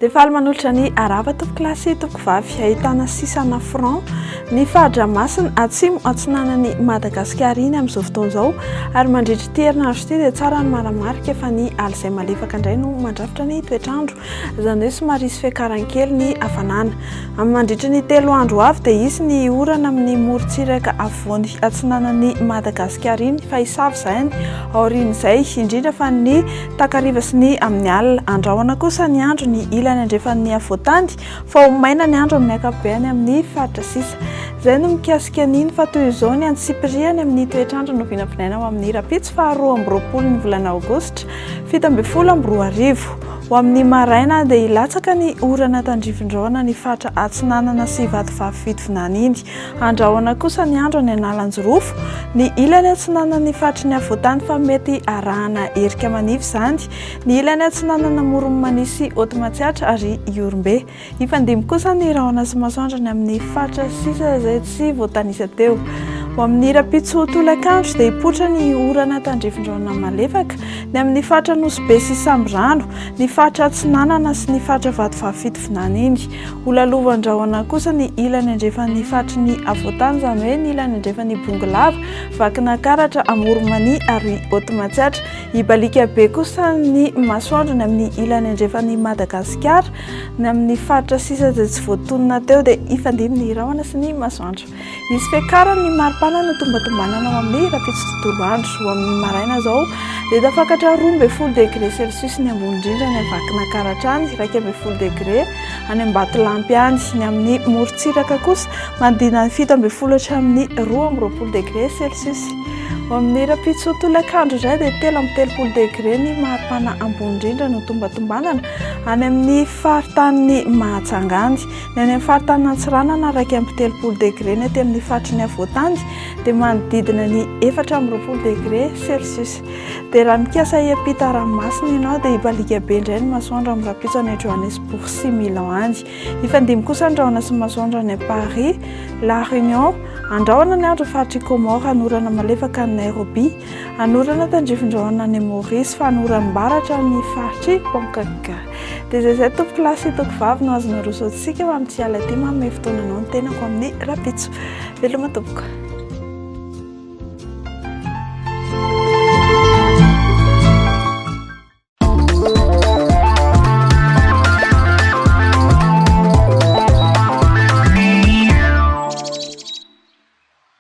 Dia faly manolotra ny araba toko klasy toko vavy ahitana 600 francs ny fahadramasina atsimo atsinanan'ny Madagasikara iny amin'izao fotoana izao ary mandritra ity herinandro ity dia tsara ny maramarika fa ny ala izay malefaka indray no mandrafitra ny toetrandro izany hoe somary misy fiakaran-kely ny hafanana. Amin'ny mandritra ny 3 andro avy dia isy ny orana amin'ny morontsiraka afovoany atsinanan'ny Madagasikara iny fa hisavy izany aorian'izay indrindra fa ny takariva sy ny amin'ny alina. Andrahoana kosa ny andro ny ilany andrefan'ny avoatany fa ho maina ny andro amin'ny ankapobeny amin'ny faritra sisa. Izay no mikasika an'iny fa toy izao ny antsipiriany amin'ny toetrandro no vinavinaina ao amin'ny rapitso fa 2 ny volana aogositra 7 ho amin'ny maraina dia hilatsaka ny orana tandrifin-drahona ny fatra atsinanana sy vatovavy fitovinana iny. Andrahoana kosa ny andro ny analanjirofo ny ilany atsinanana ny fatry ny avoatany fa mety arahana erika manify izany. Ny ilany atsinanana morony manisy otomatsiatra ary iorombe. Ifandimy kosa ny rahona sy masoandro ny amin'ny fatra sisa izay tsy voatanisa teo. Ho amin'ny rapitso tolakandro dia hipoitra ny orana tandrifin-drahona malefaka ny amin'ny fatra Nosy be sy Samborano, ny fatra Atsinanana sy ny fatra Vatovavy fitovinana iny. Ho lalovandrahona kosa ny ilany andrefan'ny fatry ny avoatany izany hoe ny ilany andrefan'ny Bongolava, Vakina Karatra, Amoromany ary Otomatsiatra. Hibalika be kosa ny masoandro ny amin'ny ilany andrefan'ny Madagasikara ny amin'ny fatra sisa izay tsy voatonona teo dia ifandimy ny rahona sy ny masoandro. Misy fiakarany ny maripana no tombatombanana ao amin'ny rapitso tontolo andro. Ho amin'ny maraina izao dia tafakatra 12 degré celsius ny ambony indrindra ny Vakina Karatra any, 12 degré any Ambatolampy any. Ny amin'ny morontsiraka kosa manodidina 17 hatramin'ny 12 degré celsius. Ho amin'ny rapitso tolakandro izay dia 13 degré ny maripana ambony indrindra no tombatombanana any amin'ny faritanin'ny Mahatsangany. Ny any amin'ny faritan'ny Antsiranana 13 degré ny aty amin'ny fatry ny avoatany dia manodidina ny 14 degré celsius. Dia raha mikasa hiampita ranomasina ianao dia hibalika be indray ny masoandro amin'ny rapitso any Johannesburg sy Milan any. Ifandimy kosa ny rahona sy masoandro any Paris, La Réunion, andrahoana ny andro faritry Comore, anorana malefaka ny Nairobi, anorana tandrifin-drahona ny Maurice fa anoram-baratra ny faritry Pankanga. Dia izay tompoko lasy toko vavy no azona rosotsika amin'ny tsy ala ty manome fotoananao ny tenako amin'ny rapitso. Veloma tompoko.